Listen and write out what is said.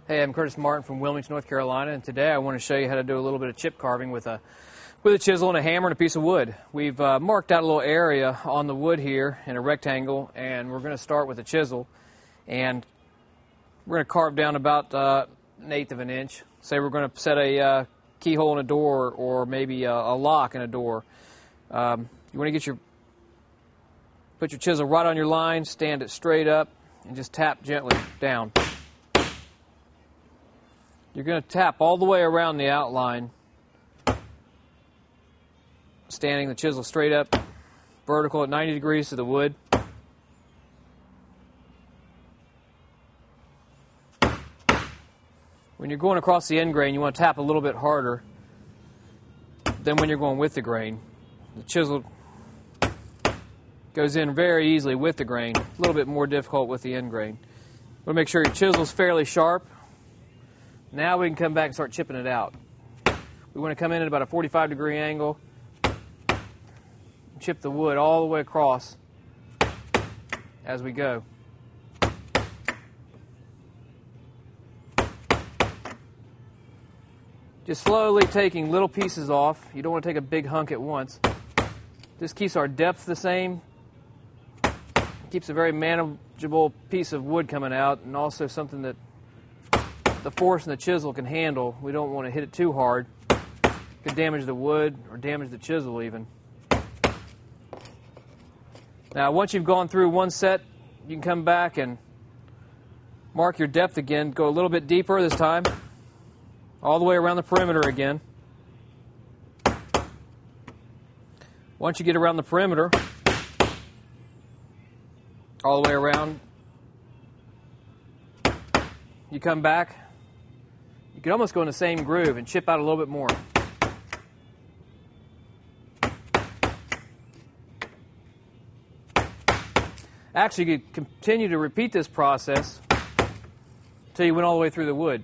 Hey, I'm Curtis Martin from Wilmington, North Carolina, and today I want to show you how to do a little bit of chip carving with a chisel and a hammer and a piece of wood. We've marked out a little area on the wood here in a rectangle, and we're going to start with a chisel, and we're going to carve down about 1/8 of an inch. Say we're going to set a keyhole in a door or maybe a lock in a door. You want to put your chisel right on your line, stand it straight up, and just tap gently down. You're going to tap all the way around the outline, standing the chisel straight up, vertical at 90 degrees to the wood. When you're going across the end grain, you want to tap a little bit harder than when you're going with the grain. The chisel goes in very easily with the grain, a little bit more difficult with the end grain. You want to make sure your chisel's fairly sharp. Now we can come back and start chipping it out. We want to come in at about a 45-degree angle, chip the wood all the way across as we go. Just slowly taking little pieces off. You don't want to take a big hunk at once. This keeps our depth the same. Keeps a very manageable piece of wood coming out, and also something that the force in the chisel can handle. We don't want to hit it too hard. It could damage the wood or damage the chisel even. Now once you've gone through one set, you can come back and mark your depth again. Go a little bit deeper this time, all the way around the perimeter again. Once you get around the perimeter, all the way around, you come back. You can almost go in the same groove and chip out a little bit more. Actually, you could continue to repeat this process until you went all the way through the wood.